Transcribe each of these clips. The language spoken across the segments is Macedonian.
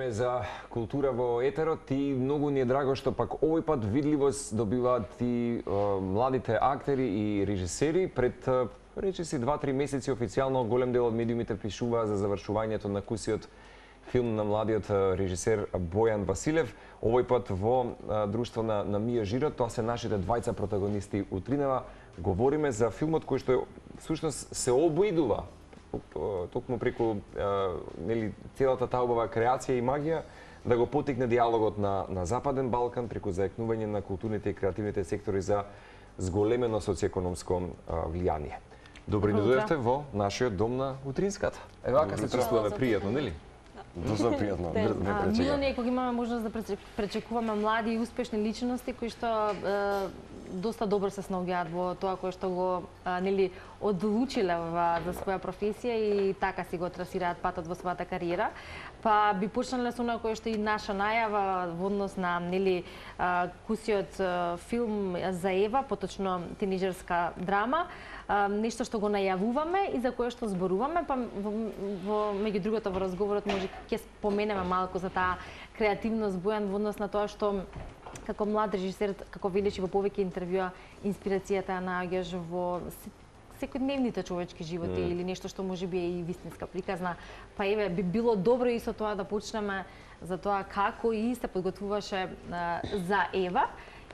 Време за култура во етерот и многу ни е драго што пак овој пат видливост добиваат и младите актери и режисери. Пред речиси 2-3 месеци официјално голем дел од медиумите пишуваа за завршувањето на кусиот филм на младиот режисер Бојан Василев. Овој пат во друштво на Мија Жирот, тоа се нашите двајца протагонисти утринава. Говориме за филмот кој што всушност се обидува токму преку целата таа убава креација и магија да го потикне диалогот на Западен Балкан преку заекнување на културните и креативните сектори за зголемено социјекономско влијание. Добро ни дојдовте во нашиот дом на утринската. Ева вака се чувствуваме пријатно, нели? Доза пријатно, не пречека. Мило е кога имаме можност да пречекуваме млади и успешни личности кои што доста добро се снаоѓаат во тоа кое што го одлучиле за своја професија и така си го трасираат патот во својата кариера. Па би почнале со она кое што и наша најава во однос на кусиот филм за Ева, поточно тинеџерска драма, нешто што го најавуваме и за кое што зборуваме, па меѓу другото во разговорот може ќе споменеме малку за таа креативност Бојан во однос на тоа што како млад режисер, како велиш во повеќе интервјуа, инспирацијата ја наоѓаш во секојдневните човечки животи или нешто што можеби е и вистинска приказна. Па еве би било добро и со тоа да почнеме за тоа како и се подготвуваше за Ева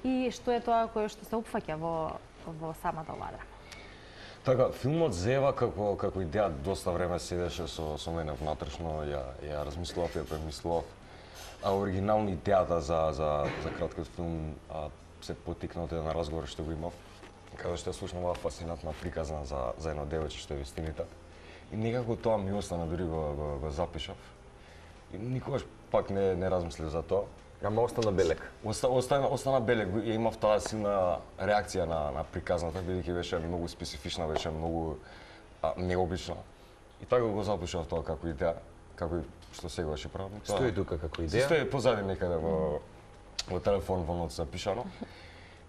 и што е тоа кое што се опфаќа во самата оваа драма. Така, филмот за Ева како идеја доста време седеше со мене внатрешно, ја размислував, ја премислував. А оригинално идејата за краткиот филм се потикна од еден разговор што го имав, каде што ја слушнав оваа фасцинатна приказна за едно девојче што е вистината. И некако тоа ми остана, дури го запишав. И никогаш пак не размислив за тоа. Ама остана белег. Остана белег. Ја имав таа силна реакција на приказната, бидејќи беше многу специфична, беше многу необична. И така го запишав тоа како идеја, како што сегаш и правам. Стои тука како идеја? Стои позади некаде во телефон во ноц запишано.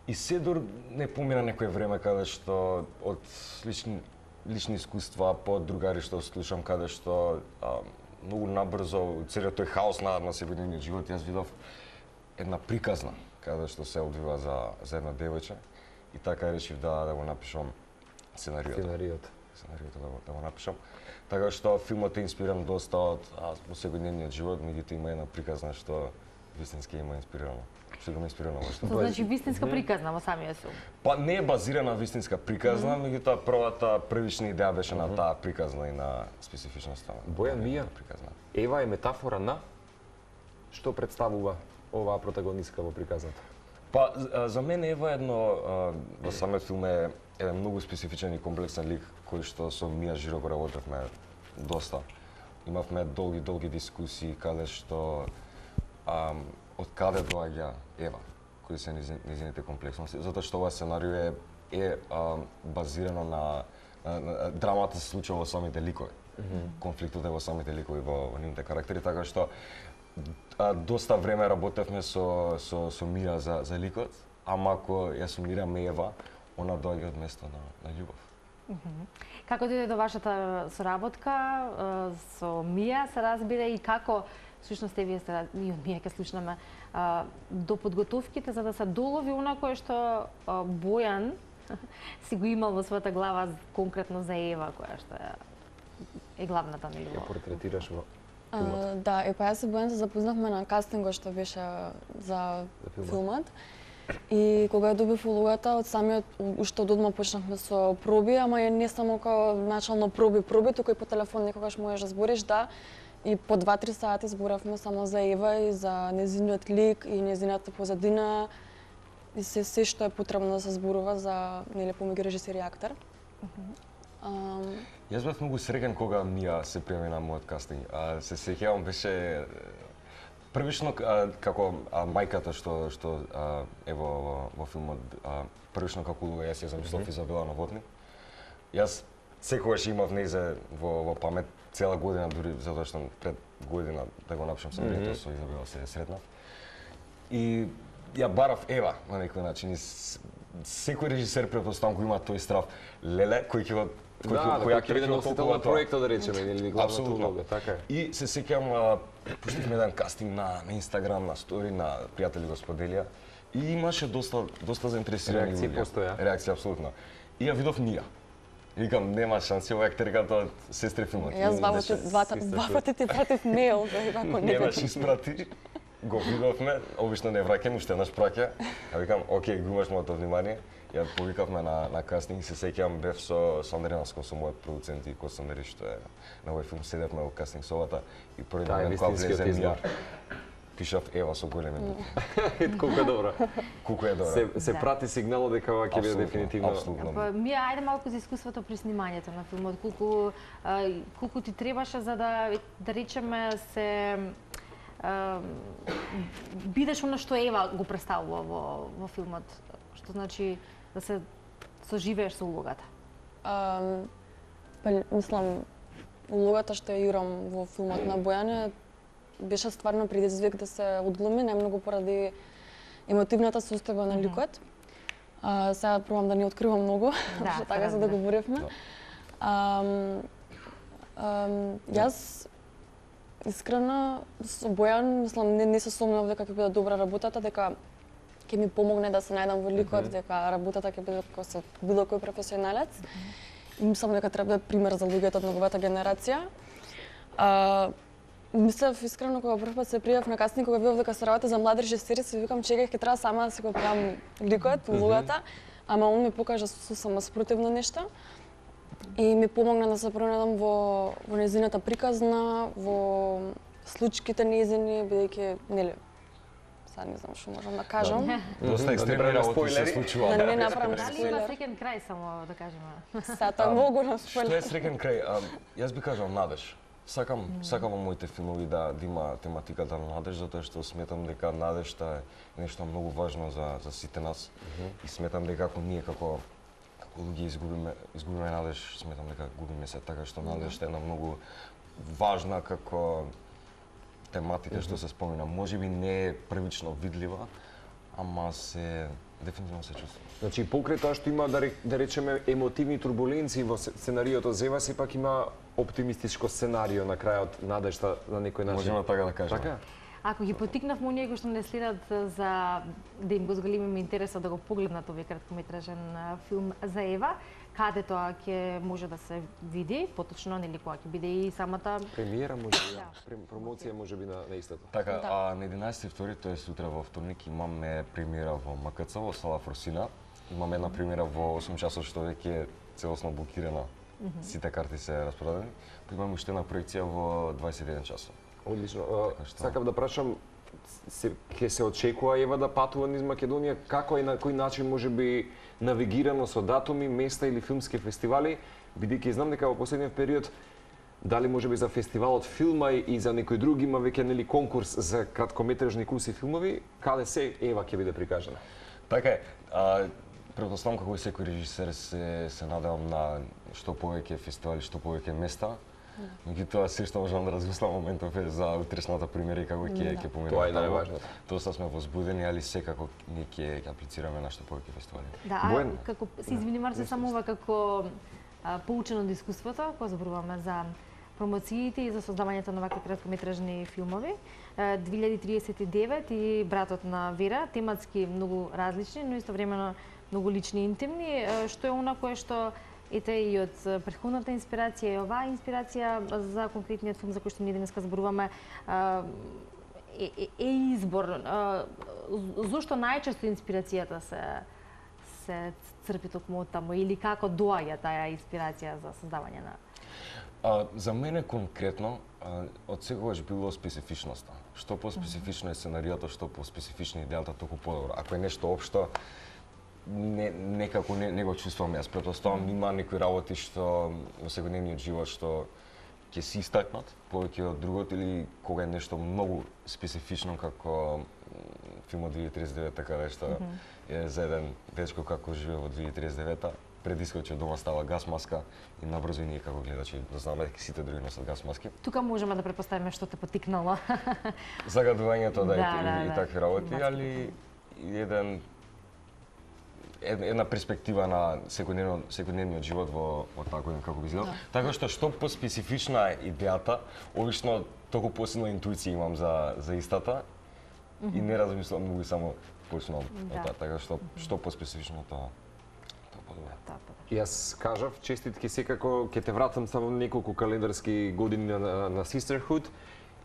И се дур не помина некое време каде што од лични искуства, по другари што слушам, каде што многу набрзо, целиот тој хаос на секојдневниот живот, јас видов една приказна каде што се одвива за едно девојче и така решив да го напишам сценариото да го напишам. Така што филмот е инспириран доста од секојдневниот живот, меѓутоа има една приказна што вистински има инспирирано. Што го ме инспирирано во што. Тоа значи вистинска приказна во самиот филм. Па не е базирана вистинска приказна, меѓутоа првична идеја беше на таа приказна и на специфичноста. Бојан, Мија, Ева е метафора на што представува оваа протагонистка во приказната? Па за мене Ева во самиот филм е еден многу специфичен и комплексен лик кој што со Мија Жирок работевме доста. Имавме долги дискусии каде што од каде доаѓа Ева, кои се низините комплексности, затоа што ова сценарио е базирано на драмата се случува во самите ликови. Конфликтот е во самите ликови, во нивните карактери, така што доста време работевме со Мија за ликот, ама ако ја сумираме Ева, она доаѓа од место на љубов. Како дојде до вашата соработка со Мија, се разбира, и како всушност вие сте и од Мија ќе слушнеме до подготовките за да се долови она кое што Бојан си го имал во својата глава конкретно за Ева, која што е главната нели Ја портретираш во да, и па јас и Бојан се запознавме на кастингот што беше за филмот. И кога ја добив улогата, од самиот уште од одма почнавме со проби, ама не само како начално проби, туку и по телефон некогаш можеш да збориш, да. И по 2-3 сати зборавме само за Ева и за нејзиниот лик и нејзината позадина и се што е потребно да се зборува за помеѓу режисер и актер. Јас бев многу среќен кога Мија се пријави на мојот кастинг. Се сеќавам, беше првично како мајката што е во филмот, првично како улога јас ја замислов Изабела Новотни. Јас секогаш имав нејзе во памет цела година, дури затоа што пред година да го напишам сценариото со Изабела се сретнав. И ја барав Ева на некој начин. Секој режисер претпоставам го има тој страв. Леле, кој ќе го кој ќе биде носител на проектот, да речеме, или главната улога, така е. И се сеќавам, пуштивме еден кастинг на Инстаграм, на стори, на пријатели го споделија. И имаше доста заинтересирани Реакции луѓе. постоја? Реакција, апсолутно. И ја видов Нија. И викам, нема шанси, ова актерката од сестри филмот. Јас два пати ти пратив мејл, за како не Немаш испрати. Го видовме, обично не враќам, уште еднаш праќа. А викам, окей, го имаш моето внимание. Ја повикавме на кастинг и се сеќавам бев со Сандер Јансков, со мојот продуцент и Костандери, што е на овој филм, седевме во кастинг собата и први момент кога влезе Мија, пишав Ева со големи букви. Колку е добро. Колку е добро. Се прати сигналот дека ова ќе биде дефинитивно. Апсолутно. Мија, ајде малку за искуството при снимањето на филмот. Колку ти требаше за да речеме се бидеш она што Ева го представува во филмот, што значи да се соживееш со улогата. Мислам, улогата што ја играм во филмот на Бојане беше стварно предизвик да се одглуми, најмногу поради емотивната состојба на ликот. Сега пробам да не откривам многу, што така се договоривме. Јас искрено со Бојан, мислам, не се сомнев дека ќе биде добра работата, дека ќе ми помогне да се најдам во ликот, дека работата ќе биде како со било кој професионалец. И мислам дека треба да е пример за луѓето од неговата генерација. Мислев искрено кога прв пат се пријавив на кастинг, кога видов дека се работи за млади режисери, се викам чекај, ќе треба сама да си го правам ликот, улогата, ама он ми покажа сосема спротивно нешто. И ми помогна да се пронајдам во нејзината приказна, во случките нејзини, бидејќи, нели, сега не знам што можам да кажам. Доста екстремни работи се случува. Да не направам Дали има спойлер. среќен крај, само да кажеме? Сега тоа е многу голем Што спойлер. е среќен крај? Јас би кажал надеж. Сакам во моите филмови да има тематиката на надеж, затоа што сметам дека надежта е нешто многу важно за сите нас. И сметам дека ако ние како луѓе изгубиме надеж, сметам дека губиме се, така што надежта е една многу важна како тематика што се спомена. Можеби не е првично видлива, ама дефинитивно се чувствува. Значи, покрај тоа што има, да речеме, емотивни турбуленции во сценариото за Ева, сепак има оптимистичко сценарио на крајот, надежта на некој начин. Можеме така да кажеме. Така? Ако ги потикнавме оние кои што не следат за да им го зголемиме интересот да го погледнат овој краткометражен филм за Ева, каде тоа ќе може да се види, поточно нели кога ќе биде и самата Премиера може би, промоција може би на истото. Така, на 11.2, тоа е сутра во вторник, имаме премиера во МКЦ, во Сала Фросина. Имаме една премиера во 8 часот што веќе е целосно блокирана. Сите карти се распродадени. Имаме уште една проекција во 21 часот. Одлично. Сакам да прашам, ќе се очекува Ева да патува низ Македонија, како и на кој начин може би навигирано со датуми, места или филмски фестивали, бидејќи знам дека во последниот период дали може би за фестивалот филма и за некој друг има веќе нели конкурс за краткометражни куси филмови, каде се Ева ќе биде прикажана. Така е. Претпоставам како и секој режисер се надевам на што повеќе фестивали, што повеќе места. Меѓутоа се што можам да размислам моментов е за утрешната премиера и како ќе поминеме. Тоа е најважното. Доста сме возбудени, али секако ние ќе аплицираме на што повеќе фестивали. Да, како се извини Марце, само ова како поучено од искуството, кога зборуваме за промоциите и за создавањето на вакви краткометражни филмови. 2039 и Братот на Вера, тематски многу различни, но истовремено многу лични и интимни, што е она кое што ете и од претходната инспирација и оваа инспирација за конкретниот филм за кој што ние денеска зборуваме е избор. Зошто најчесто инспирацијата се црпи токму од таму или како доаѓа таа инспирација за создавање на? За мене конкретно од секогаш било специфичноста. Што по-специфично е сценариото, што по-специфични идејата, толку подобро. Ако е нешто општо, некако не го чувствувам јас. Претпоставам има некои работи што во секојдневниот живот што ќе се истакнат повеќе од другот или кога е нешто многу специфично како филмот 2039 каде што е за еден дечко како живее во 2039-та, пред искочи дома става гас маска и набрзо и ние како гледачи да знаме дека сите други носат гас маски. Тука можеме да претпоставиме што те потикнало. Загадувањето и такви работи, али еден една перспектива на секојдневниот живот во такој како би изгледал. Така што поспецифична е идејата, обично толку посилна интуиција имам за истата и не размислувам многу, само почнувам. Така што поспецифично тоа подобро. Јас кажав, честитки секако, ќе те вратам само неколку календарски години на Sisterhood.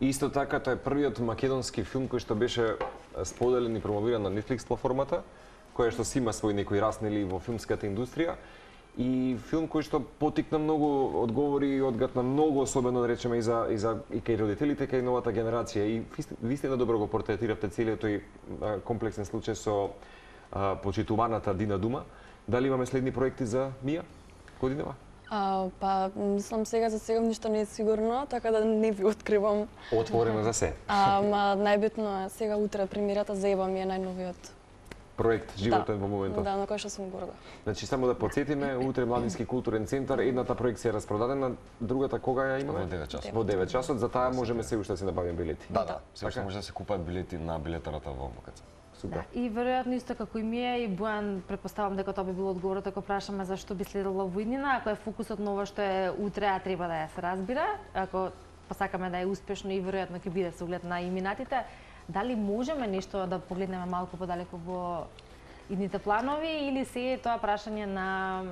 Исто така, тоа е првиот македонски филм кој што беше споделен и промовиран на Netflix платформата, која што си има свој некој раснели во филмската индустрија. И филм кој што потикна многу одговори и одгатна многу, особено да речеме и кај родителите, кај новата генерација. И вистина добро го портретиравте целиот тој комплексен случај со почитуваната Дина Дума. Дали имаме следни проекти за Мија годинава? Па, мислам сега за сега ништо не е сигурно, така да не ви откривам. Отворено за се. Ама најбитно е сега утре премиерата за Ева ми е најновиот проект животен во моментот. Да, на кој што сум горда. Значи само да потсетиме, утре Младински културен центар, едната проекција е распродадена, другата кога ја имаме? Во 9 часот. Во 9 часот, за таа можеме се уште да се набавиме билети. Да. Сега може да се купат билети на билетарата во МКЦ. Супер. Да, и веројатно исто како и Мија и Бојан, претпоставам дека тоа би било одговорот ако прашаме зашто би следело во иднина, ако е фокусот на ова што е утре, а треба да ја се разбира, ако посакаме да е успешно и веројатно ќе биде со оглед на иминатите, дали можеме нешто да погледнеме малку подалеку во идните планови или се е тоа прашање на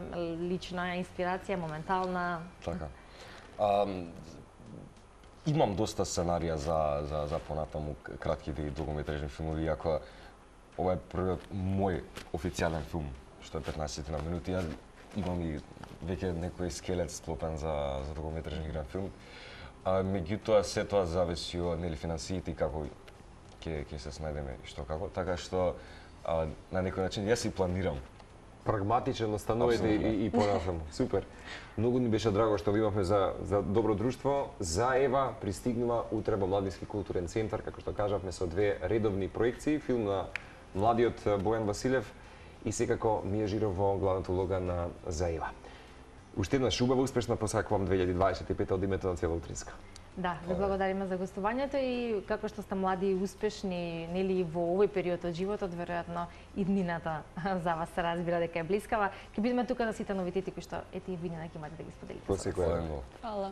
лична инспирација, моментална? Така. Имам доста сценарија за понатаму кратките и долгометражни филмови, иако ова е првиот мој официјален филм, што е 15 на минути. Јас имам и веќе некој скелет склопен за долгометражни игран филм. Меѓутоа, се тоа зависи од финансиите и како ќе се снајдеме и што како. Така што, на некој начин, јас и планирам. Прагматичен остановите и понатаму. Супер. Многу ни беше драго што ви имавме за добро друштво. За Ева пристигнува утре во Младински културен центар, како што кажавме, со две редовни проекции, филм на младиот Бојан Василев и секако Мија Жиров во главната улога на За Ева. Уште една убава, успешна посакувам 2025 од името на цела Утринска. Да, ви благодариме за гостувањето и како што сте млади и успешни, нели во овој период од животот, веројатно иднината за вас се разбира дека е блискава. Ќе бидеме тука за сите новитети кои што ети иднина ќе имате да ги споделите. По секој. Фала.